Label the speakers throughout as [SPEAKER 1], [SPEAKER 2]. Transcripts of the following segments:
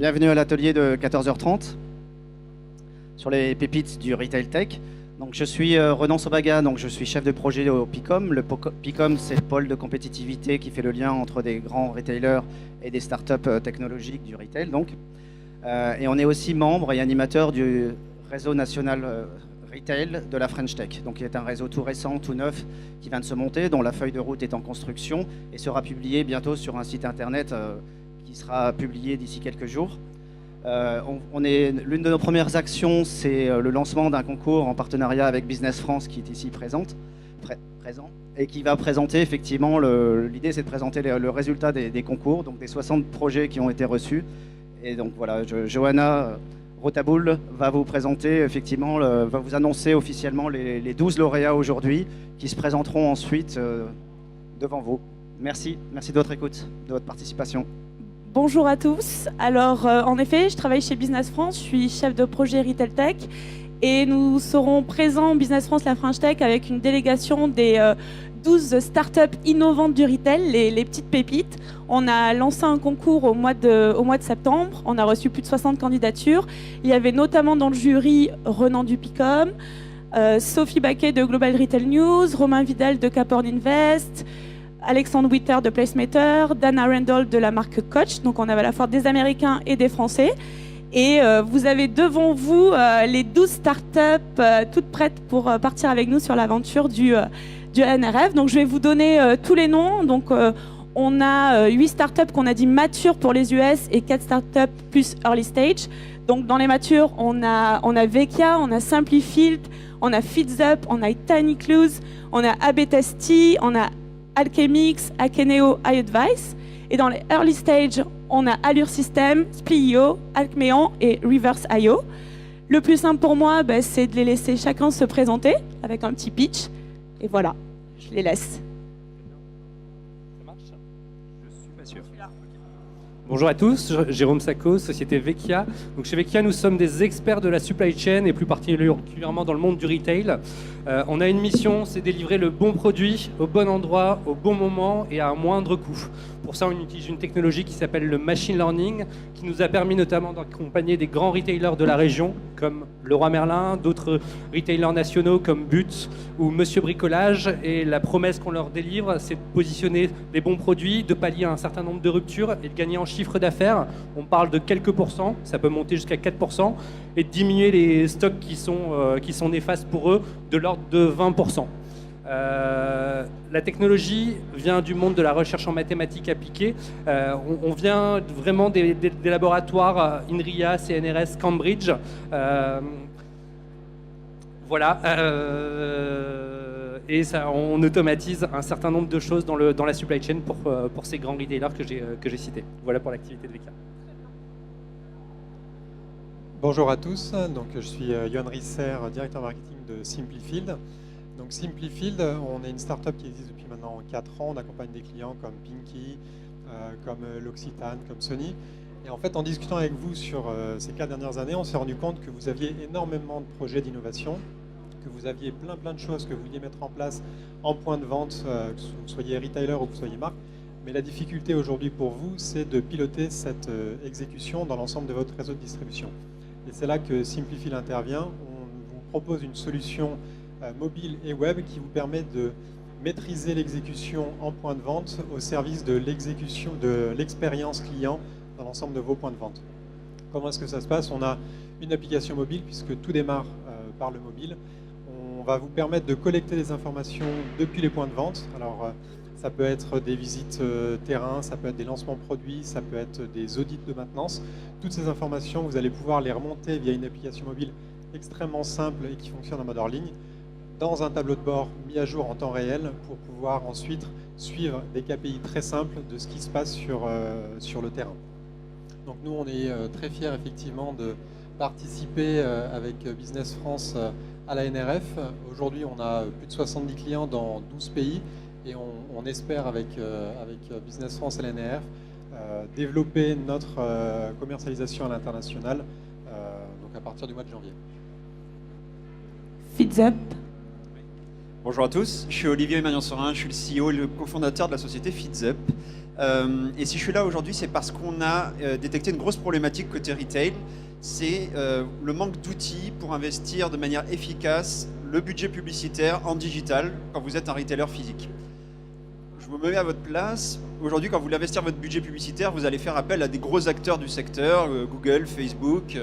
[SPEAKER 1] bienvenue à l'atelier de 14h30 sur les pépites du Retail Tech. Donc, je suis Renan Sobaga, donc je suis chef de projet au PICOM. Le PICOM, c'est le pôle de compétitivité qui fait le lien entre des grands retailers et des startups technologiques du retail. Donc. Et on est aussi membre et animateur du réseau national retail de la French Tech, donc qui est un réseau tout récent, tout neuf, qui vient de se monter, dont la feuille de route est en construction et sera publiée bientôt sur un site internet qui sera publié d'ici quelques jours. L'une de nos premières actions, c'est le lancement d'un concours en partenariat avec Business France, qui est ici présent, et qui va présenter effectivement, l'idée c'est de présenter le résultat des concours, donc des 60 projets qui ont été reçus. Et donc voilà, Johanna Rotaboul va vous présenter, effectivement, va vous annoncer officiellement les 12 lauréats aujourd'hui qui se présenteront ensuite devant vous. Merci de votre écoute, de votre participation.
[SPEAKER 2] Bonjour à tous. Alors, en effet, je travaille chez Business France, je suis chef de projet Retail Tech et nous serons présents Business France La French Tech avec une délégation des 12 startups innovantes du retail, les petites pépites. On a lancé un concours au mois de septembre. On a reçu plus de 60 candidatures. Il y avait notamment dans le jury Renan du PICOM, Sophie Baquet de Global Retail News, Romain Vidal de Caporn Invest, Alexandre Witter de Placemater, Dana Randall de la marque Coach. Donc on avait à la fois des Américains et des Français. Et vous avez devant vous les 12 startups toutes prêtes pour partir avec nous sur l'aventure du NRF. Donc je vais vous donner tous les noms. Donc on a 8 startups qu'on a dit matures pour les US et 4 startups plus early stage. Donc dans les matures, on a Vecchia, on a Simplifield, on a FeedsUp, on a Tiny Clues, on a AB Tasty, on a Alchemix, Akeneo, iAdvice. Et dans les early stage, on a Allure System, Splio, Alcmeon et Reverse.io. Le plus simple pour moi, c'est de les laisser chacun se présenter avec un petit pitch. Et voilà, je les laisse.
[SPEAKER 3] Ça marche ? Je suis pas sûr. Bonjour à tous, Jérôme Sacco, société Vecchia. Donc chez Vecchia, nous sommes des experts de la supply chain et plus particulièrement dans le monde du retail. On a une mission, c'est délivrer le bon produit au bon endroit, au bon moment et à un moindre coût. Pour ça, on utilise une technologie qui s'appelle le machine learning, qui nous a permis notamment d'accompagner des grands retailers de la région, comme Leroy Merlin, d'autres retailers nationaux comme But ou Monsieur Bricolage. Et la promesse qu'on leur délivre, c'est de positionner les bons produits, de pallier un certain nombre de ruptures et de gagner en chiffre d'affaires. On parle de quelques pourcents, ça peut monter jusqu'à 4%, et de diminuer les stocks qui sont néfastes pour eux de l'ordre de 20%. La technologie vient du monde de la recherche en mathématiques appliquées. On vient vraiment des laboratoires INRIA, CNRS, Cambridge. Voilà. Et ça, on automatise un certain nombre de choses dans la supply chain pour ces grands retailers que j'ai cités. Voilà pour l'activité de Vecchia.
[SPEAKER 4] Bonjour à tous, donc je suis Johan Risser, directeur marketing de Simplifield. Donc Simplifield, on est une startup qui existe depuis maintenant 4 ans. On accompagne des clients comme Pinky, comme L'Occitane, comme Sony. Et en fait, en discutant avec vous sur ces 4 dernières années, on s'est rendu compte que vous aviez énormément de projets d'innovation, que vous aviez plein de choses que vous vouliez mettre en place en point de vente, que vous soyez retailer ou que vous soyez marque. Mais la difficulté aujourd'hui pour vous, c'est de piloter cette exécution dans l'ensemble de votre réseau de distribution. Et c'est là que Simplifield intervient. On vous propose une solution mobile et web qui vous permet de maîtriser l'exécution en point de vente au service de l'exécution de l'expérience client dans l'ensemble de vos points de vente. Comment est-ce que ça se passe? On a une application mobile puisque tout démarre par le mobile. On va vous permettre de collecter des informations depuis les points de vente. Alors ça peut être des visites terrain, ça peut être des lancements produits, ça peut être des audits de maintenance. Toutes ces informations, vous allez pouvoir les remonter via une application mobile extrêmement simple et qui fonctionne en mode hors ligne, dans un tableau de bord mis à jour en temps réel pour pouvoir ensuite suivre des KPI très simples de ce qui se passe sur le terrain. Donc nous, on est très fiers effectivement de participer avec Business France à la NRF. Aujourd'hui, on a plus de 70 clients dans 12 pays et on espère avec Business France et la NRF développer notre commercialisation à l'international donc à partir du mois de janvier.
[SPEAKER 2] FeedsUp.
[SPEAKER 5] Bonjour à tous, je suis Olivier Magnan-Sorin, je suis le CEO et le cofondateur de la société FeedsUp. Et si je suis là aujourd'hui, c'est parce qu'on a détecté une grosse problématique côté retail, c'est le manque d'outils pour investir de manière efficace le budget publicitaire en digital quand vous êtes un retailer physique. Je me mets à votre place. Aujourd'hui, quand vous voulez investir votre budget publicitaire, vous allez faire appel à des gros acteurs du secteur, Google, Facebook,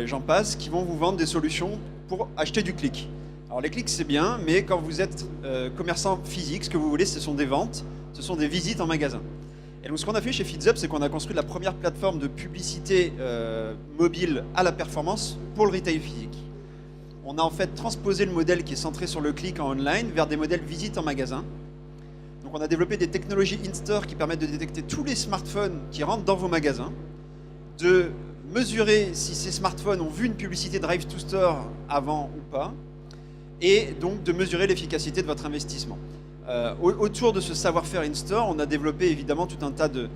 [SPEAKER 5] j'en passe, qui vont vous vendre des solutions pour acheter du clic. Alors les clics c'est bien, mais quand vous êtes commerçant physique, ce que vous voulez ce sont des ventes, ce sont des visites en magasin. Et donc ce qu'on a fait chez FeedsUp, c'est qu'on a construit la première plateforme de publicité mobile à la performance pour le retail physique. On a en fait transposé le modèle qui est centré sur le clic en online vers des modèles visites en magasin. Donc on a développé des technologies in-store qui permettent de détecter tous les smartphones qui rentrent dans vos magasins, de mesurer si ces smartphones ont vu une publicité Drive to Store avant ou pas, et donc de mesurer l'efficacité de votre investissement. Autour de ce savoir-faire in-store, on a développé évidemment tout un tas de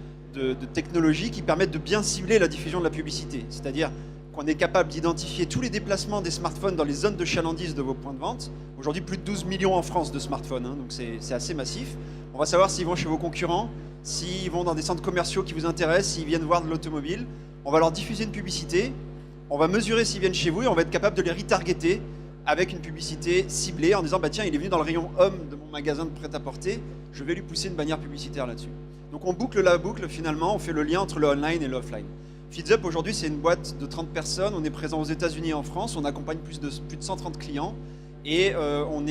[SPEAKER 5] technologies qui permettent de bien cibler la diffusion de la publicité. C'est-à-dire qu'on est capable d'identifier tous les déplacements des smartphones dans les zones de chalandise de vos points de vente. Aujourd'hui, plus de 12 millions en France de smartphones, hein, donc c'est assez massif. On va savoir s'ils vont chez vos concurrents, s'ils vont dans des centres commerciaux qui vous intéressent, s'ils viennent voir de l'automobile. On va leur diffuser une publicité, on va mesurer s'ils viennent chez vous et on va être capable de les retargeter avec une publicité ciblée en disant bah tiens il est venu dans le rayon homme de mon magasin de prêt-à-porter, je vais lui pousser une bannière publicitaire là-dessus. Donc on boucle la boucle finalement, on fait le lien entre le online et l'offline. FeedsUp aujourd'hui c'est une boîte de 30 personnes, on est présent aux États-Unis et en France, on accompagne plus de 130 clients et on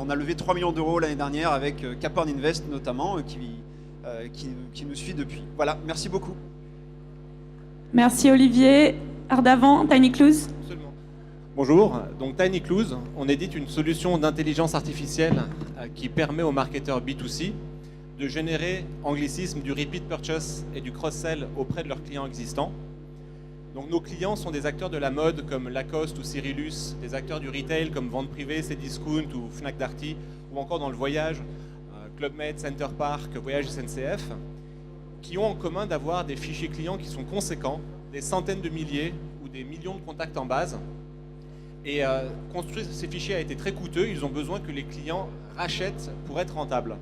[SPEAKER 5] a levé 3 millions d'euros l'année dernière avec Caporn Invest notamment qui nous suit depuis. Voilà, merci beaucoup.
[SPEAKER 2] Merci Olivier. Ardavant, Tiny Clues.
[SPEAKER 6] Absolument. Bonjour, donc Tiny Clues, on édite une solution d'intelligence artificielle qui permet aux marketeurs B2C de générer anglicisme du repeat purchase et du cross-sell auprès de leurs clients existants. Donc nos clients sont des acteurs de la mode comme Lacoste ou Cyrillus, des acteurs du retail comme Vente Privée, Cdiscount ou Fnac Darty, ou encore dans le voyage, Club Med, Center Park, Voyage SNCF, qui ont en commun d'avoir des fichiers clients qui sont conséquents, des centaines de milliers ou des millions de contacts en base. Et construire ces fichiers a été très coûteux, ils ont besoin que les clients rachètent pour être rentables.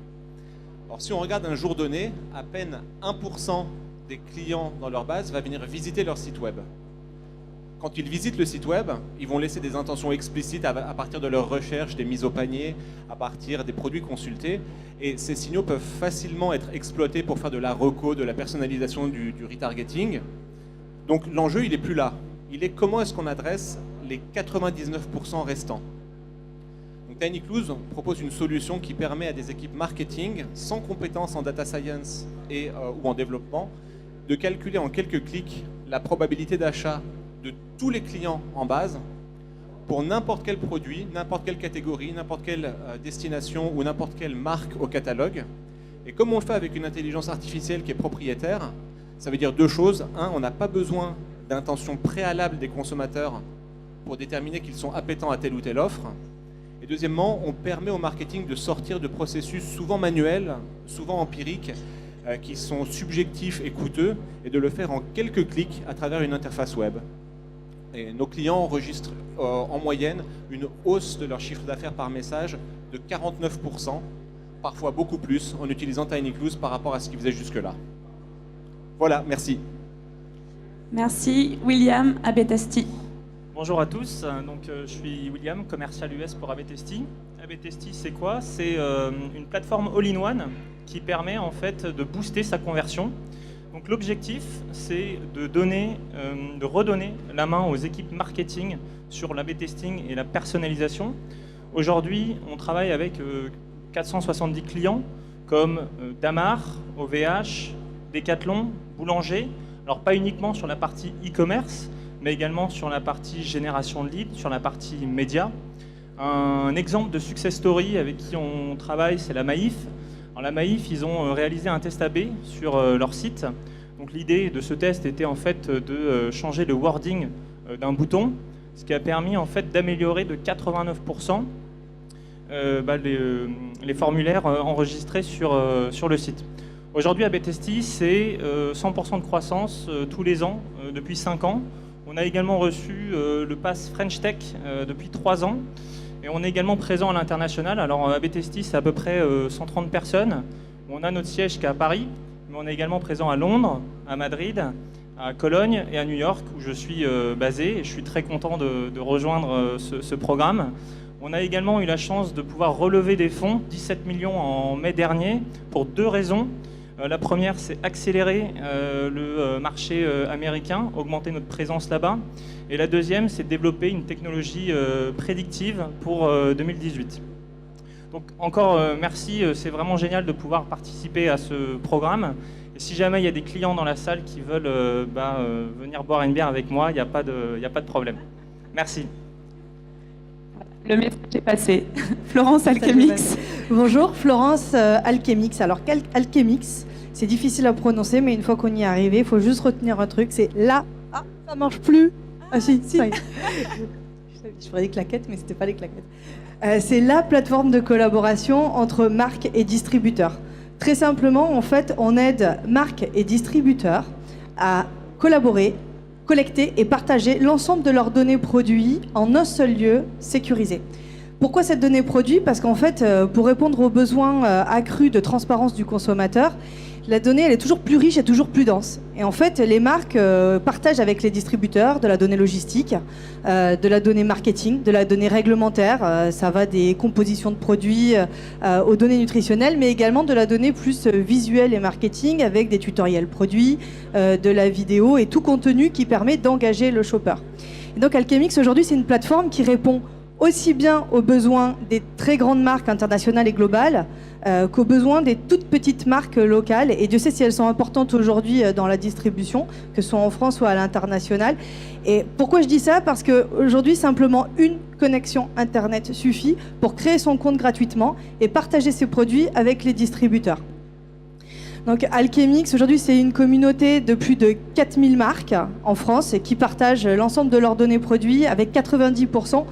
[SPEAKER 6] Alors si on regarde un jour donné, à peine 1% des clients dans leur base va venir visiter leur site web. Quand ils visitent le site web, ils vont laisser des intentions explicites à partir de leurs recherches, des mises au panier, à partir des produits consultés. Et ces signaux peuvent facilement être exploités pour faire de la reco, de la personnalisation, du retargeting. Donc l'enjeu, il n'est plus là. Il est comment est-ce qu'on adresse les 99% restants. Donc Tiny Clues propose une solution qui permet à des équipes marketing, sans compétences en data science ou en développement, de calculer en quelques clics la probabilité d'achat de tous les clients en base pour n'importe quel produit, n'importe quelle catégorie, n'importe quelle destination ou n'importe quelle marque au catalogue. Et comme on le fait avec une intelligence artificielle qui est propriétaire, ça veut dire deux choses. Un, on n'a pas besoin d'intention préalable des consommateurs pour déterminer qu'ils sont appétents à telle ou telle offre. Et deuxièmement, on permet au marketing de sortir de processus souvent manuels, souvent empiriques, qui sont subjectifs et coûteux, et de le faire en quelques clics à travers une interface web. Et nos clients enregistrent en moyenne une hausse de leur chiffre d'affaires par message de 49%, parfois beaucoup plus, en utilisant Tiny Clues par rapport à ce qu'ils faisaient jusque-là. Voilà, merci.
[SPEAKER 2] Merci. William, Abetesti.
[SPEAKER 7] Bonjour à tous, donc, je suis William, commercial US pour Abetesti. Abetesti, c'est quoi? C'est une plateforme all-in-one qui permet en fait de booster sa conversion. Donc l'objectif, c'est de redonner la main aux équipes marketing sur l'A/B testing et la personnalisation. Aujourd'hui, on travaille avec 470 clients comme Damar, OVH, Decathlon, Boulanger. Alors pas uniquement sur la partie e-commerce, mais également sur la partie génération de leads, sur la partie média. Un exemple de success story avec qui on travaille, c'est la Maïf. Alors, la Maïf, ils ont réalisé un test A/B sur leur site. Donc l'idée de ce test était en fait de changer le wording d'un bouton, ce qui a permis en fait d'améliorer de 89% les formulaires enregistrés sur le site. Aujourd'hui, Abetesti, c'est 100% de croissance tous les ans depuis 5 ans. On a également reçu le pass French Tech depuis 3 ans. Et on est également présent à l'international. Alors ABTST, c'est à peu près 130 personnes. On a notre siège qui est à Paris, mais on est également présent à Londres, à Madrid, à Cologne et à New York, où je suis basé. Et je suis très content de rejoindre ce programme. On a également eu la chance de pouvoir relever des fonds, 17 millions en mai dernier, pour 2 raisons. La première, c'est accélérer le marché américain, augmenter notre présence là-bas. Et la deuxième, c'est développer une technologie prédictive pour 2018. Donc encore merci, c'est vraiment génial de pouvoir participer à ce programme. Et si jamais il y a des clients dans la salle qui veulent venir boire une bière avec moi, il n'y a pas de problème. Merci.
[SPEAKER 2] Le message est passé. Florence Alchemix.
[SPEAKER 8] Bonjour, Florence Alchemix. Alors, Alchemix, c'est difficile à prononcer, mais une fois qu'on y est arrivé, il faut juste retenir un truc, c'est là. Ah, ça marche plus. Ah si. Je ferais des claquettes, mais c'était pas des claquettes. C'est la plateforme de collaboration entre marques et distributeurs. Très simplement, en fait, on aide marques et distributeurs à collaborer, collecter et partager l'ensemble de leurs données produits en un seul lieu sécurisé. Pourquoi cette donnée produit? Parce qu'en fait, pour répondre aux besoins accrus de transparence du consommateur, la donnée, elle est toujours plus riche et toujours plus dense. Et en fait, les marques partagent avec les distributeurs de la donnée logistique, de la donnée marketing, de la donnée réglementaire. Ça va des compositions de produits aux données nutritionnelles, mais également de la donnée plus visuelle et marketing avec des tutoriels produits, de la vidéo et tout contenu qui permet d'engager le shopper. Et donc Alchemix, aujourd'hui, c'est une plateforme qui répond aussi bien aux besoins des très grandes marques internationales et globales qu'aux besoins des toutes petites marques locales. Et Dieu sait si elles sont importantes aujourd'hui dans la distribution, que ce soit en France ou à l'international. Et pourquoi je dis ça? Parce qu'aujourd'hui, simplement une connexion Internet suffit pour créer son compte gratuitement et partager ses produits avec les distributeurs. Donc Alchemix, aujourd'hui, c'est une communauté de plus de 4000 marques en France qui partagent l'ensemble de leurs données produits avec 90%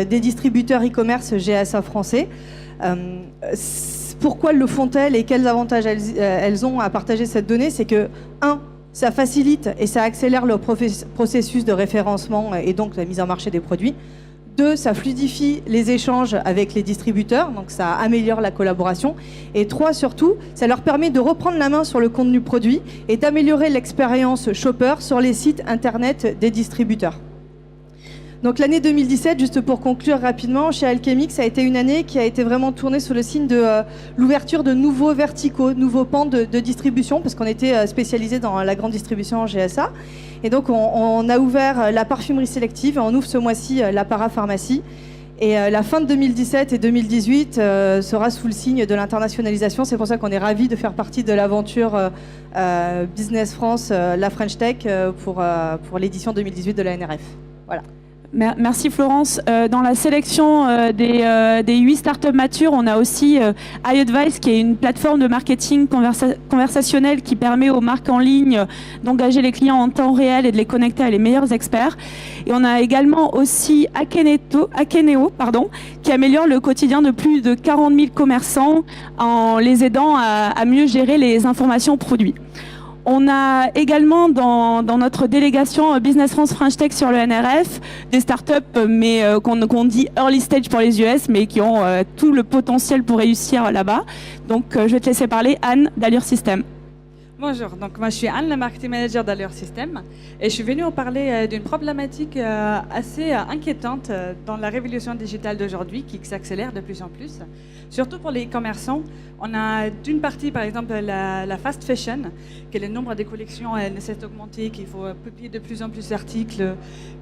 [SPEAKER 8] des distributeurs e-commerce GSA français. Pourquoi le font-elles et quels avantages elles ont à partager cette donnée? C'est que, 1, ça facilite et ça accélère le processus de référencement et donc la mise en marché des produits. 2, ça fluidifie les échanges avec les distributeurs, donc ça améliore la collaboration. Et 3, surtout, ça leur permet de reprendre la main sur le contenu produit et d'améliorer l'expérience shopper sur les sites internet des distributeurs. Donc l'année 2017, juste pour conclure rapidement, chez Alchemix, ça a été une année qui a été vraiment tournée sous le signe de l'ouverture de nouveaux verticaux, nouveaux pans de distribution, parce qu'on était spécialisé dans la grande distribution en GSA. Et donc on a ouvert la parfumerie sélective et on ouvre ce mois-ci la parapharmacie. Et la fin de 2017 et 2018 sera sous le signe de l'internationalisation. C'est pour ça qu'on est ravis de faire partie de l'aventure Business France, la French Tech, pour l'édition 2018 de la NRF. Voilà.
[SPEAKER 2] Merci Florence. Dans la sélection des 8 startups matures, on a aussi iAdvice, qui est une plateforme de marketing conversationnel qui permet aux marques en ligne d'engager les clients en temps réel et de les connecter à les meilleurs experts. Et on a également aussi Akeneo, qui améliore le quotidien de plus de 40 000 commerçants en les aidant à mieux gérer les informations produits. On a également dans notre délégation Business France French Tech sur le NRF des startups mais qu'on dit early stage pour les US, mais qui ont tout le potentiel pour réussir là-bas. Donc je vais te laisser parler, Anne d'Allure System.
[SPEAKER 9] Bonjour, donc moi je suis Anne, la marketing manager d'Allure System, et je suis venue vous parler d'une problématique assez inquiétante dans la révolution digitale d'aujourd'hui qui s'accélère de plus en plus. Surtout pour les commerçants, on a d'une partie par exemple la fast fashion, que le nombre des collections ne cesse d'augmenter, qu'il faut publier de plus en plus d'articles,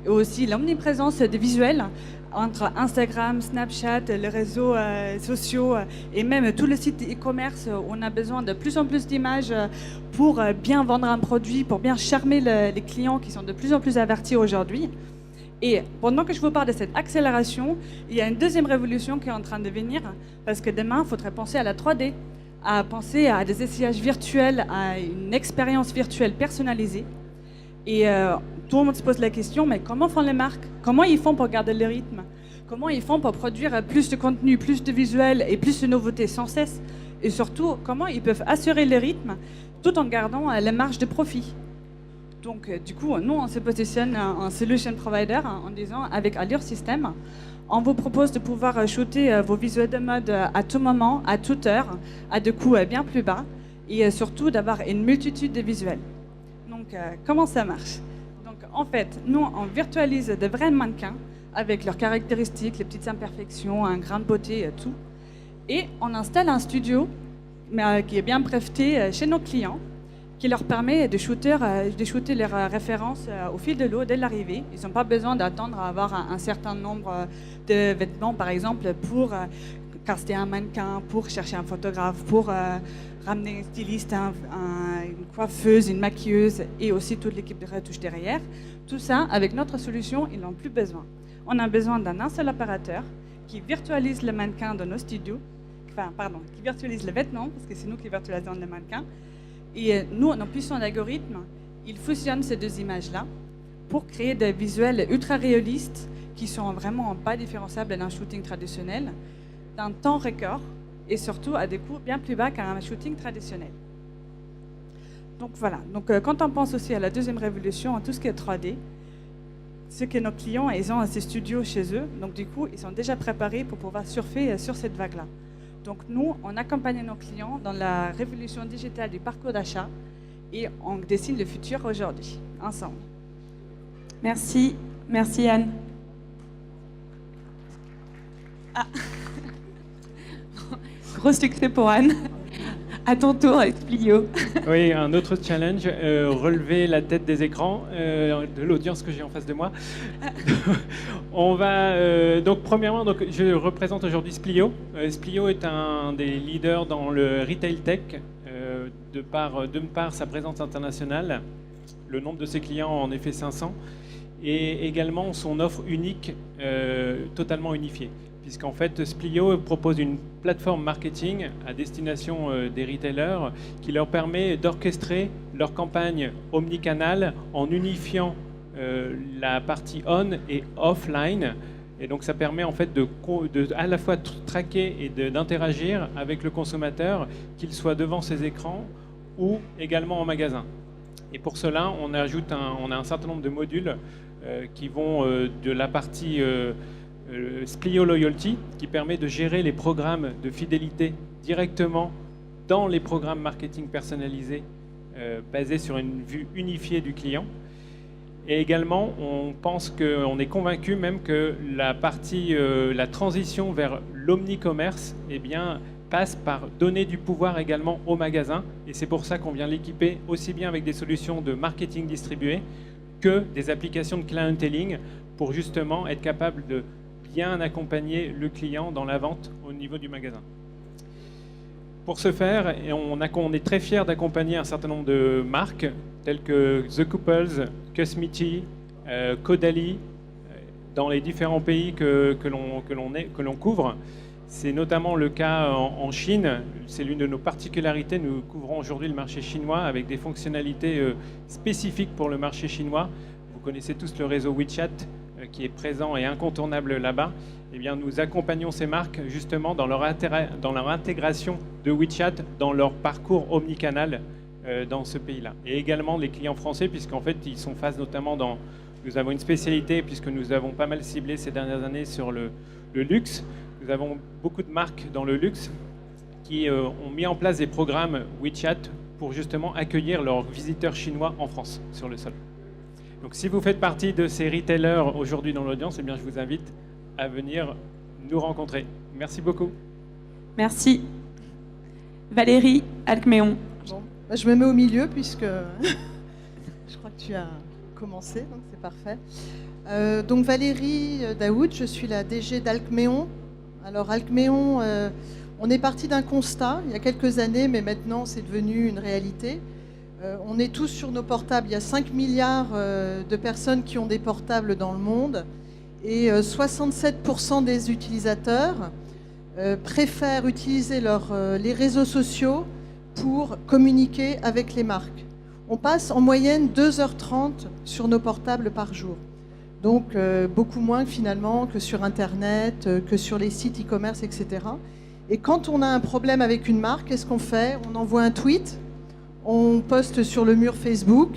[SPEAKER 9] et aussi l'omniprésence des visuels entre Instagram, Snapchat, les réseaux sociaux et même tout le site e-commerce. On a besoin de plus en plus d'images pour bien vendre un produit, pour bien charmer les clients qui sont de plus en plus avertis aujourd'hui. Et pendant que je vous parle de cette accélération, il y a une deuxième révolution qui est en train de venir, parce que demain, il faudrait penser à la 3D, à penser à des essayages virtuels, à une expérience virtuelle personnalisée. Et tout le monde se pose la question, mais comment font les marques? Comment ils font pour garder le rythme? Comment ils font pour produire plus de contenu, plus de visuels et plus de nouveautés sans cesse? Et surtout, comment ils peuvent assurer le rythme tout en gardant les marges de profit? Donc, du coup, nous, on se positionne en solution provider en disant, avec Allure System, On vous propose de pouvoir shooter vos visuels de mode à tout moment, à toute heure, à des coûts bien plus bas et surtout d'avoir une multitude de visuels. Donc, comment ça marche? Donc, en fait, nous, on virtualise de vrais mannequins avec leurs caractéristiques, les petites imperfections, un grain de beauté, tout. Et on installe un studio qui est bien breveté chez nos clients, qui leur permet de shooter leurs références au fil de l'eau dès l'arrivée. Ils n'ont pas besoin d'attendre à avoir un certain nombre de vêtements, par exemple, pour caster un mannequin, pour chercher un photographe, pour ramener un styliste, une coiffeuse, une maquilleuse et aussi toute l'équipe de retouche derrière. Tout ça, avec notre solution, ils n'ont plus besoin. On a besoin d'un seul opérateur qui virtualise le mannequin dans nos studios, qui virtualise le vêtement, parce que c'est nous qui virtualisons le mannequin. Et nous, nos puissants d'algorithme, ils fusionnent ces deux images-là pour créer des visuels ultra réalistes qui sont vraiment pas différenciables d'un shooting traditionnel, d'un temps record et surtout à des coûts bien plus bas qu'un shooting traditionnel. Donc voilà. Donc quand on pense aussi à la deuxième révolution, à tout ce qui est 3D, ce que nos clients, ils ont ces studios chez eux, donc du coup, ils sont déjà préparés pour pouvoir surfer sur cette vague-là. Donc nous, on accompagne nos clients dans la révolution digitale du parcours d'achat et on dessine le futur aujourd'hui, ensemble.
[SPEAKER 2] Merci. Merci Anne. Ah. Gros succès pour Anne. À ton tour, Splio.
[SPEAKER 10] Oui, un autre challenge, relever la tête des écrans de l'audience que j'ai en face de moi. On va donc premièrement, je représente aujourd'hui Splio. Splio est un des leaders dans le retail tech, de par sa présence internationale, le nombre de ses clients en effet 500, et également son offre unique, totalement unifiée. Puisqu'en fait, Splio propose une plateforme marketing à destination des retailers qui leur permet d'orchestrer leur campagne omnicanal en unifiant la partie on et offline. Et donc, ça permet en fait de à la fois traquer et d'interagir avec le consommateur, qu'il soit devant ses écrans ou également en magasin. Et pour cela, on a un certain nombre de modules qui vont de la partie Splio Loyalty, qui permet de gérer les programmes de fidélité directement dans les programmes marketing personnalisés basés sur une vue unifiée du client. Et également, on est convaincu même que la transition vers l'omnicommerce passe par donner du pouvoir également aux magasins. Et c'est pour ça qu'on vient l'équiper aussi bien avec des solutions de marketing distribué que des applications de clienteling pour justement être capable de bien accompagner le client dans la vente au niveau du magasin. Pour ce faire, on est très fiers d'accompagner un certain nombre de marques telles que The Couples, Cosmiti, Caudalie, dans les différents pays que l'on couvre. C'est notamment le cas en Chine. C'est l'une de nos particularités. Nous couvrons aujourd'hui le marché chinois avec des fonctionnalités spécifiques pour le marché chinois. Vous connaissez tous le réseau WeChat qui est présent et incontournable là-bas. Eh bien, nous accompagnons ces marques justement dans leur intégration de WeChat dans leur parcours omnicanal dans ce pays-là. Et également les clients français, puisqu'en fait, ils sont face notamment dans... Nous avons une spécialité, puisque nous avons pas mal ciblé ces dernières années sur le luxe. Nous avons beaucoup de marques dans le luxe qui ont mis en place des programmes WeChat pour justement accueillir leurs visiteurs chinois en France, sur le sol. Donc si vous faites partie de ces retailers aujourd'hui dans l'audience, eh bien, je vous invite à venir nous rencontrer. Merci beaucoup.
[SPEAKER 2] Merci. Valérie Alcméon.
[SPEAKER 11] Bon, je me mets au milieu puisque je crois que tu as commencé, donc c'est parfait. Donc Valérie Daoud, je suis la DG d'Alcméon. Alors Alcméon, on est parti d'un constat il y a quelques années, mais maintenant c'est devenu une réalité. On est tous sur nos portables. Il y a 5 milliards de personnes qui ont des portables dans le monde et 67% des utilisateurs préfèrent utiliser les réseaux sociaux pour communiquer avec les marques. On passe en moyenne 2h30 sur nos portables par jour. Donc beaucoup moins finalement que sur Internet, que sur les sites e-commerce, etc. Et quand on a un problème avec une marque, qu'est-ce qu'on fait? On envoie un tweet, on poste sur le mur Facebook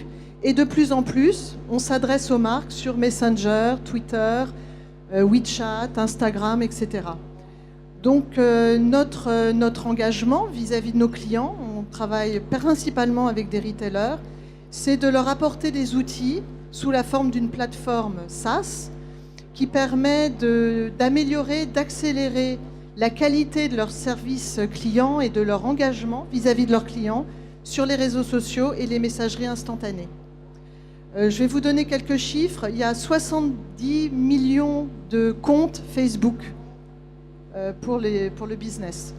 [SPEAKER 11] et de plus en plus, on s'adresse aux marques sur Messenger, Twitter, WeChat, Instagram, etc. Donc notre engagement vis-à-vis de nos clients, on travaille principalement avec des retailers, c'est de leur apporter des outils sous la forme d'une plateforme SaaS qui permet d'améliorer, d'accélérer la qualité de leur service client et de leur engagement vis-à-vis de leurs clients sur les réseaux sociaux et les messageries instantanées. Je vais vous donner quelques chiffres. Il y a 70 millions de comptes Facebook pour le business.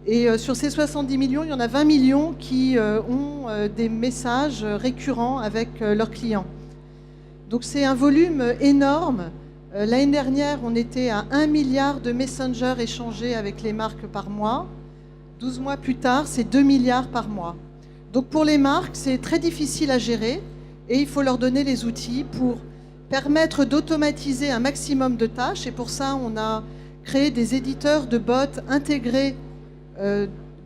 [SPEAKER 11] Et sur ces 70 millions, il y en a 20 millions qui ont des messages récurrents avec leurs clients. Donc c'est un volume énorme. L'année dernière, on était à 1 milliard de messengers échangés avec les marques par mois. 12 mois plus tard, c'est 2 milliards par mois. Donc pour les marques, c'est très difficile à gérer et il faut leur donner les outils pour permettre d'automatiser un maximum de tâches. Et pour ça, on a créé des éditeurs de bots intégrés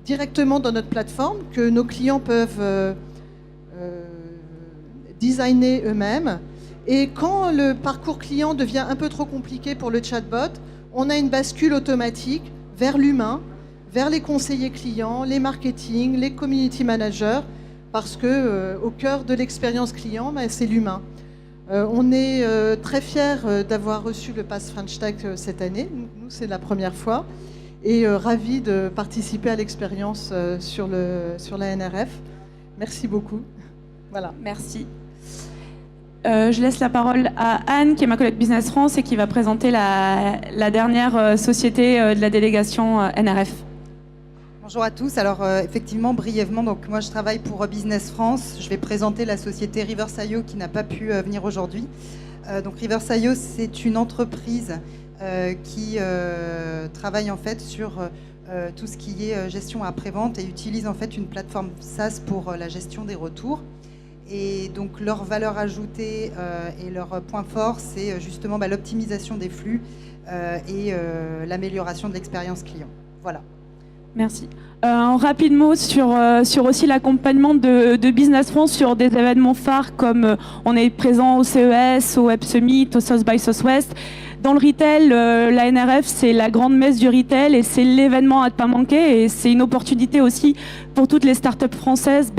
[SPEAKER 11] directement dans notre plateforme que nos clients peuvent designer eux-mêmes. Et quand le parcours client devient un peu trop compliqué pour le chatbot, on a une bascule automatique vers l'humain, vers les conseillers clients, les marketing, les community managers, parce que au cœur de l'expérience client, c'est l'humain. On est très fiers d'avoir reçu le Pass French Tech cette année. Nous, c'est la première fois. Et ravis de participer à l'expérience sur la NRF. Merci beaucoup. Voilà.
[SPEAKER 2] Merci. Je laisse la parole à Anne, qui est ma collègue Business France et qui va présenter la dernière société de la délégation NRF.
[SPEAKER 12] Bonjour à tous. Alors effectivement, brièvement, donc moi je travaille pour Business France. Je vais présenter la société Reverse.io qui n'a pas pu venir aujourd'hui. Donc Reverse.io, c'est une entreprise qui travaille en fait sur tout ce qui est gestion après-vente et utilise en fait une plateforme SaaS pour la gestion des retours. Et donc leur valeur ajoutée et leur point fort, c'est justement l'optimisation des flux et l'amélioration de l'expérience client. Voilà.
[SPEAKER 2] Merci. Un rapide mot sur aussi l'accompagnement de Business France sur des événements phares comme on est présent au CES, au Web Summit, au South by Southwest. Dans le retail, la NRF, c'est la grande messe du retail et c'est l'événement à ne pas manquer. Et c'est une opportunité aussi pour toutes les startups françaises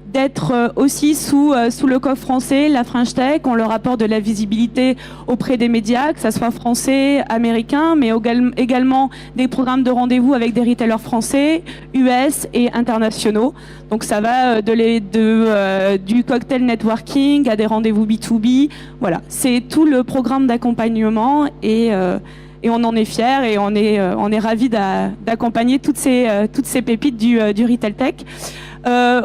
[SPEAKER 2] d'être aussi sous le coffre français, la French Tech. On leur apporte de la visibilité auprès des médias, que ce soit français, américains, mais également des programmes de rendez-vous avec des retailers français, US et internationaux. Donc ça va du cocktail networking à des rendez-vous B2B. Voilà, c'est tout le programme d'accompagnement et on en est fiers et on est ravis d'accompagner toutes ces pépites du retail tech.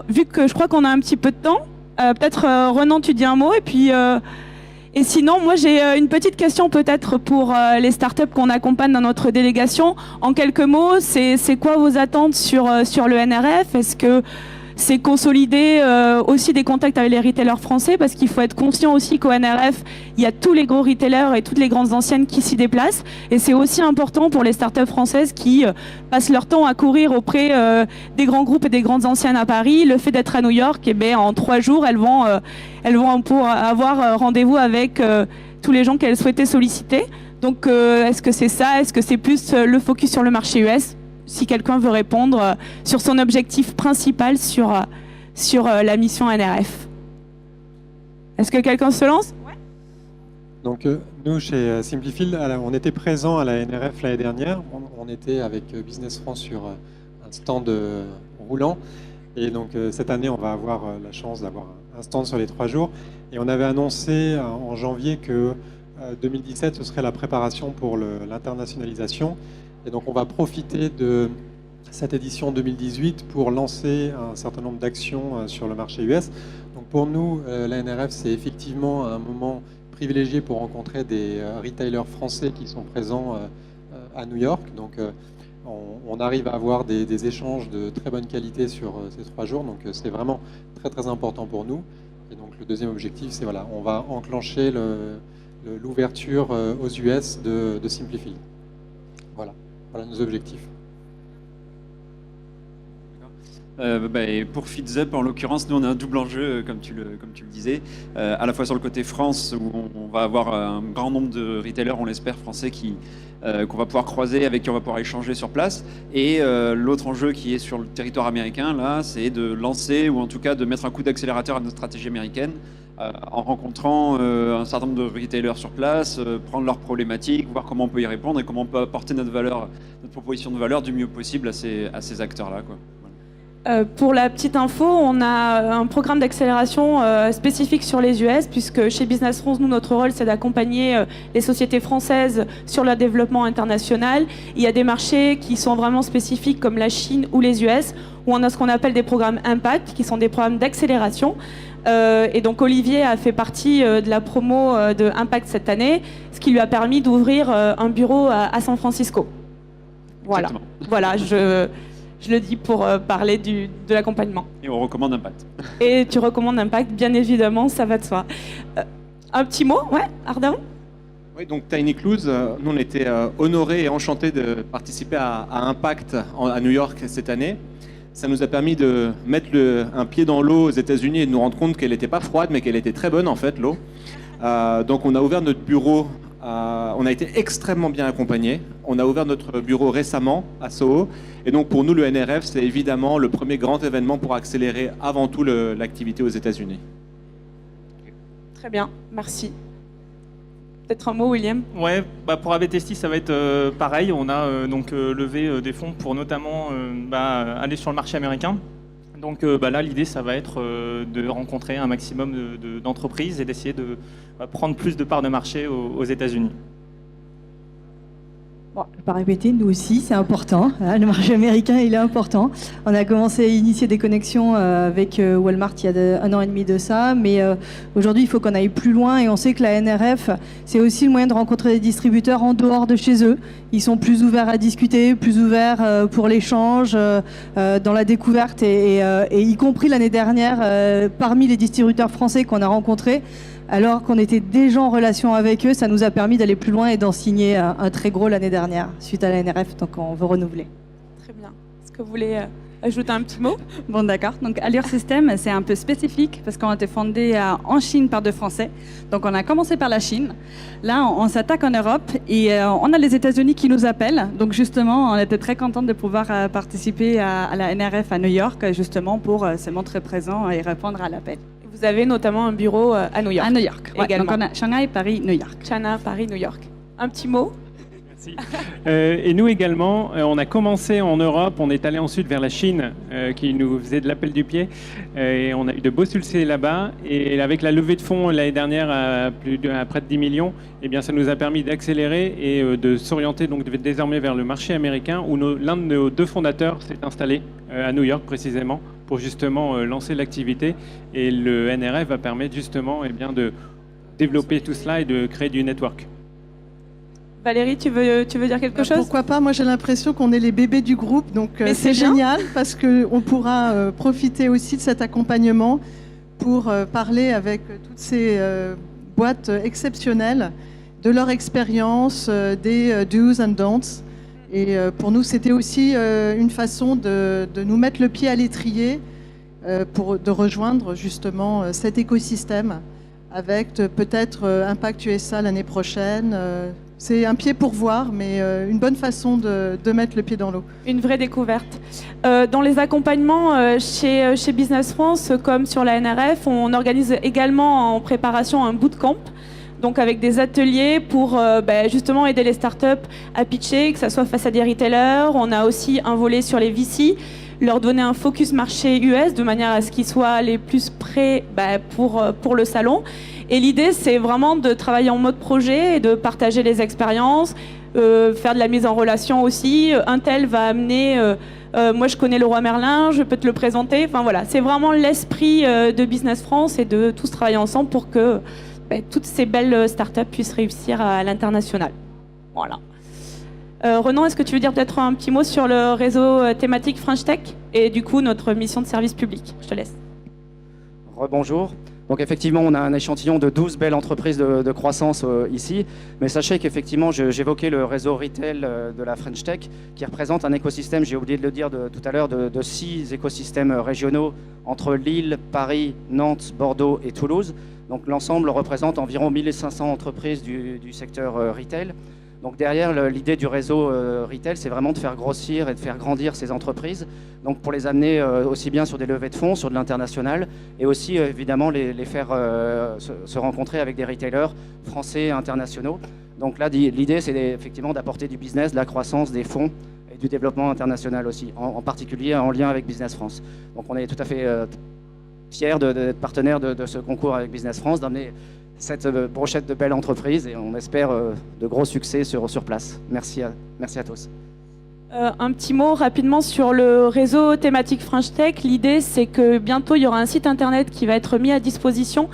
[SPEAKER 2] Vu que je crois qu'on a un petit peu de temps, peut-être Renan, tu dis un mot et sinon, moi j'ai une petite question peut-être pour les startups qu'on accompagne dans notre délégation. En quelques mots, c'est quoi vos attentes sur le NRF? Est-ce que c'est consolider aussi des contacts avec les retailers français, parce qu'il faut être conscient aussi qu'au NRF, il y a tous les gros retailers et toutes les grandes enseignes qui s'y déplacent. Et c'est aussi important pour les startups françaises qui passent leur temps à courir auprès des grands groupes et des grandes enseignes à Paris. Le fait d'être à New York, en 3 jours, elles vont avoir rendez-vous avec tous les gens qu'elles souhaitaient solliciter. Donc, est-ce que c'est ça? Est-ce que c'est plus le focus sur le marché US? Si quelqu'un veut répondre sur son objectif principal sur la mission NRF. Est-ce que quelqu'un se lance?
[SPEAKER 4] Donc nous, chez Simplifield, on était présents à la NRF l'année dernière. On était avec Business France sur un stand roulant. Et donc cette année, on va avoir la chance d'avoir un stand sur les 3 jours. Et on avait annoncé en janvier que 2017, ce serait la préparation pour l'internationalisation. Et donc on va profiter de cette édition 2018 pour lancer un certain nombre d'actions sur le marché US. Donc pour nous, la NRF, c'est effectivement un moment privilégié pour rencontrer des retailers français qui sont présents à New York. Donc on arrive à avoir des échanges de très bonne qualité sur ces 3 jours. Donc c'est vraiment très très important pour nous. Et donc le deuxième objectif, c'est on va enclencher l'ouverture aux US de Simplifield. Voilà nos objectifs.
[SPEAKER 5] Et pour FeedZup, en l'occurrence, nous on a un double enjeu, comme tu le disais, à la fois sur le côté France, où on va avoir un grand nombre de retailers, on l'espère, français, qu'on va pouvoir croiser, avec qui on va pouvoir échanger sur place. Et l'autre enjeu qui est sur le territoire américain, là, c'est de lancer, ou en tout cas de mettre un coup d'accélérateur à notre stratégie américaine, en rencontrant un certain nombre de retailers sur place, prendre leurs problématiques, voir comment on peut y répondre et comment on peut apporter notre proposition de valeur du mieux possible à ces acteurs-là, quoi.
[SPEAKER 2] Pour la petite info, on a un programme d'accélération spécifique sur les US, puisque chez Business France, nous, notre rôle, c'est d'accompagner les sociétés françaises sur le développement international. Il y a des marchés qui sont vraiment spécifiques, comme la Chine ou les US, où on a ce qu'on appelle des programmes Impact, qui sont des programmes d'accélération. Et donc Olivier a fait partie de la promo de Impact cette année, ce qui lui a permis d'ouvrir un bureau à San Francisco. Voilà, voilà, je le dis pour parler de l'accompagnement.
[SPEAKER 5] Et on recommande Impact.
[SPEAKER 2] Et tu recommandes Impact, bien évidemment, ça va de soi. Un petit mot, ouais, Ardem?
[SPEAKER 6] Oui, donc Tiny Clues, nous on était honorés et enchantés de participer à Impact à New York cette année. Ça nous a permis de mettre un pied dans l'eau aux États-Unis et de nous rendre compte qu'elle n'était pas froide, mais qu'elle était très bonne en fait, l'eau. Donc on a ouvert notre bureau, on a été extrêmement bien accompagnés. On a ouvert notre bureau récemment à Soho. Et donc pour nous, le NRF, c'est évidemment le premier grand événement pour accélérer avant tout l'activité aux États-Unis.
[SPEAKER 2] Très bien, merci. Peut-être un mot, William?
[SPEAKER 7] Ouais, pour ABTST, ça va être pareil. On a donc levé des fonds pour notamment aller sur le marché américain. Donc là, l'idée, ça va être de rencontrer un maximum d'entreprises et d'essayer de prendre plus de parts de marché aux États-Unis.
[SPEAKER 8] Bon, je ne vais pas répéter, nous aussi, c'est important. Le marché américain, il est important. On a commencé à initier des connexions avec Walmart il y a 1 an et demi de ça, mais aujourd'hui, il faut qu'on aille plus loin et on sait que la NRF, c'est aussi le moyen de rencontrer des distributeurs en dehors de chez eux. Ils sont plus ouverts à discuter, plus ouverts pour l'échange, dans la découverte et y compris l'année dernière, parmi les distributeurs français qu'on a rencontrés, alors qu'on était déjà en relation avec eux, ça nous a permis d'aller plus loin et d'en signer un très gros l'année dernière, suite à la NRF, donc on veut renouveler.
[SPEAKER 2] Très bien. Est-ce que vous voulez ajouter un petit mot?
[SPEAKER 9] Bon, d'accord. Donc, Allure System, c'est un peu spécifique parce qu'on a été fondé en Chine par 2 Français. Donc, on a commencé par la Chine. Là, on s'attaque en Europe et on a les États-Unis qui nous appellent. Donc, justement, on était très contents de pouvoir participer à la NRF à New York, justement, pour se montrer présent et répondre à l'appel.
[SPEAKER 2] Vous avez notamment un bureau à New York.
[SPEAKER 9] À New York, ouais.
[SPEAKER 2] Également.
[SPEAKER 9] Donc, on a Shanghai, Paris, New York.
[SPEAKER 2] Shanghai, Paris, New York. Un petit mot?
[SPEAKER 10] Merci. Et nous également, on a commencé en Europe, on est allé ensuite vers la Chine, qui nous faisait de l'appel du pied, et on a eu de beaux succès là-bas. Et avec la levée de fonds l'année dernière à près de 10 millions, eh bien, ça nous a permis d'accélérer et de s'orienter donc désormais vers le marché américain, où l'un de nos 2 fondateurs s'est installé à New York précisément, pour justement lancer l'activité. Et le NRF va permettre justement bien, de développer tout cela et de créer du network.
[SPEAKER 2] Valérie, tu veux dire quelque chose?
[SPEAKER 11] Pourquoi pas? Moi, j'ai l'impression qu'on est les bébés du groupe, donc c'est génial parce qu'on pourra profiter aussi de cet accompagnement pour parler avec toutes ces boîtes exceptionnelles de leur expérience, des do's and don'ts. Et pour nous, c'était aussi une façon de nous mettre le pied à l'étrier de rejoindre justement cet écosystème avec peut-être Impact USA l'année prochaine. C'est un pied pour voir, mais une bonne façon de mettre le pied dans l'eau.
[SPEAKER 2] Une vraie découverte. Dans les accompagnements chez Business France, comme sur la NRF, on organise également en préparation un bootcamp, donc avec des ateliers pour justement aider les startups à pitcher, que ce soit face à des retailers. On a aussi un volet sur les VC, leur donner un focus marché US de manière à ce qu'ils soient les plus prêts pour le salon. Et l'idée, c'est vraiment de travailler en mode projet et de partager les expériences, faire de la mise en relation aussi. Un tel va amener, moi je connais Leroy Merlin, je peux te le présenter. Enfin voilà, c'est vraiment l'esprit de Business France et de tous travailler ensemble pour que toutes ces belles startups puissent réussir à l'international. Voilà. Renan, est-ce que tu veux dire peut-être un petit mot sur le réseau thématique French Tech et du coup notre mission de service public? Je te laisse.
[SPEAKER 1] Rebonjour. Donc effectivement, on a un échantillon de 12 belles entreprises de croissance ici. Mais sachez qu'effectivement, j'évoquais le réseau retail de la French Tech qui représente un écosystème, j'ai oublié de le dire tout à l'heure, de 6 écosystèmes régionaux entre Lille, Paris, Nantes, Bordeaux et Toulouse. Donc l'ensemble représente environ 1500 entreprises du secteur retail. Donc derrière, l'idée du réseau retail, c'est vraiment de faire grossir et de faire grandir ces entreprises, donc pour les amener aussi bien sur des levées de fonds, sur de l'international, et aussi évidemment les faire se rencontrer avec des retailers français et internationaux. Donc là, l'idée, c'est effectivement d'apporter du business, de la croissance, des fonds et du développement international aussi, en particulier en lien avec Business France. Donc on est tout à fait fiers d'être partenaire de ce concours avec Business France, d'amener cette brochette de belles entreprises et on espère de gros succès sur place. Merci à tous.
[SPEAKER 2] Un petit mot rapidement sur le réseau thématique French Tech. L'idée, c'est que bientôt, il y aura un site internet qui va être mis à disposition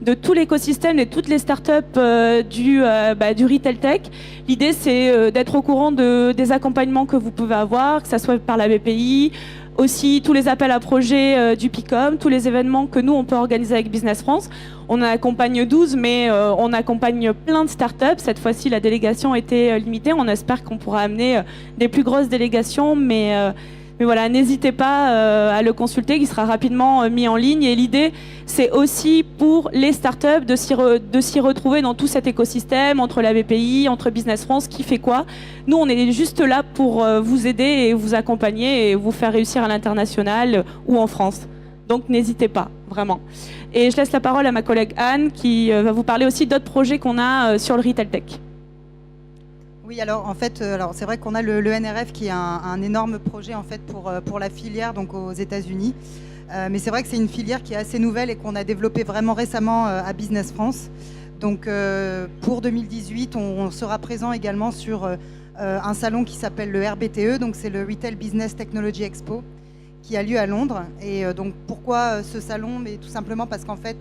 [SPEAKER 2] de tout l'écosystème et toutes les startups du Retail Tech. L'idée, c'est d'être au courant des accompagnements que vous pouvez avoir, que ce soit par la BPI, aussi tous les appels à projets du PICOM, tous les événements que nous, on peut organiser avec Business France. On en accompagne 12, mais on accompagne plein de startups. Cette fois-ci, la délégation était limitée. On espère qu'on pourra amener des plus grosses délégations, mais voilà, n'hésitez pas à le consulter, il sera rapidement mis en ligne. Et l'idée, c'est aussi pour les startups de s'y retrouver dans tout cet écosystème, entre la BPI, entre Business France, qui fait quoi. Nous, on est juste là pour vous aider et vous accompagner et vous faire réussir à l'international ou en France. Donc, n'hésitez pas, vraiment. Et je laisse la parole à ma collègue Anne, qui va vous parler aussi d'autres projets qu'on a sur le Retail Tech.
[SPEAKER 12] Oui, alors en fait, c'est vrai qu'on a le NRF qui est un énorme projet en fait pour la filière donc aux États-Unis. Mais c'est vrai que c'est une filière qui est assez nouvelle et qu'on a développée vraiment récemment à Business France. Donc pour 2018, on sera présent également sur un salon qui s'appelle le RBTE, donc c'est le Retail Business Technology Expo, qui a lieu à Londres. Et donc pourquoi ce salon? Mais tout simplement parce qu'en fait,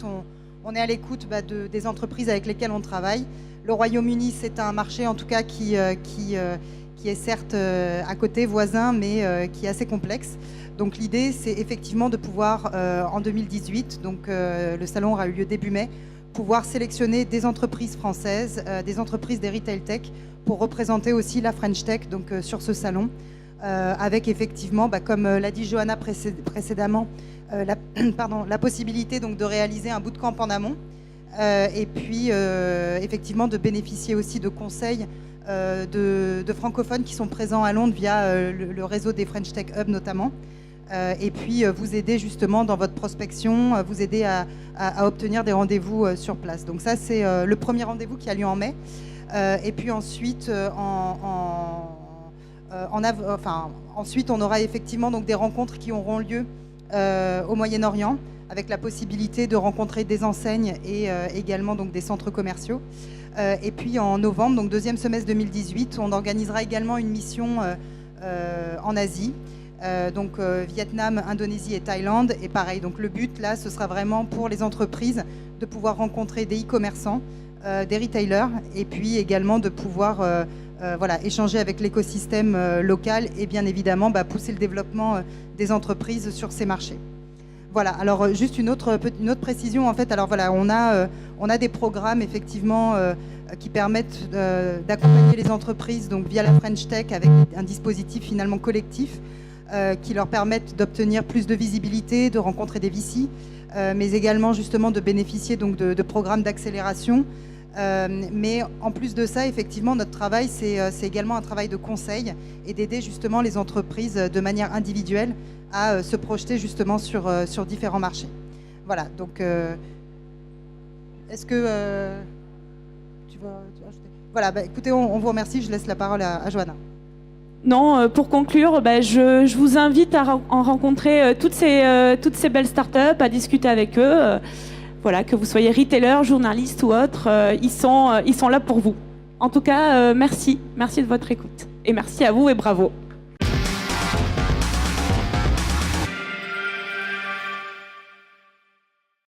[SPEAKER 12] on est à l'écoute des entreprises avec lesquelles on travaille. Le Royaume-Uni, c'est un marché en tout cas qui est certes à côté, voisin, mais qui est assez complexe. Donc l'idée, c'est effectivement de pouvoir, en 2018, donc le salon aura eu lieu début mai, pouvoir sélectionner des entreprises françaises, des entreprises des Retail Tech, pour représenter aussi la French Tech donc, sur ce salon, avec effectivement, comme l'a dit Johanna précédemment, la possibilité donc, de réaliser un bootcamp en amont, et puis effectivement de bénéficier aussi de conseils de francophones qui sont présents à Londres via le réseau des French Tech Hub notamment, et puis vous aider justement dans votre prospection, vous aider à obtenir des rendez-vous sur place. Donc ça c'est le premier rendez-vous qui a lieu en mai, et puis ensuite ensuite on aura effectivement donc, des rencontres qui auront lieu au Moyen-Orient, avec la possibilité de rencontrer des enseignes et également donc, des centres commerciaux. Et puis en novembre, donc deuxième semestre 2018, on organisera également une mission en Asie, donc Vietnam, Indonésie et Thaïlande. Et pareil, donc le but là, ce sera vraiment pour les entreprises de pouvoir rencontrer des e-commerçants, des retailers, et puis également de pouvoir échanger avec l'écosystème local et bien évidemment pousser le développement des entreprises sur ces marchés. Voilà, alors juste une autre précision en fait. Alors voilà, on a des programmes effectivement qui permettent d'accompagner les entreprises donc via la French Tech avec un dispositif finalement collectif qui leur permettent d'obtenir plus de visibilité, de rencontrer des VC, mais également justement de bénéficier donc de programmes d'accélération. Mais en plus de ça, effectivement, notre travail, c'est également un travail de conseil et d'aider justement les entreprises de manière individuelle à se projeter justement sur différents marchés. Voilà, donc est-ce que tu vas ajouter? Voilà, écoutez, on vous remercie, je laisse la parole à Johanna.
[SPEAKER 2] Non, pour conclure, je vous invite à rencontrer toutes ces belles startups, à discuter avec eux. Voilà, que vous soyez retailer, journaliste ou autre, ils sont là pour vous. En tout cas, merci de votre écoute. Et merci à vous et bravo.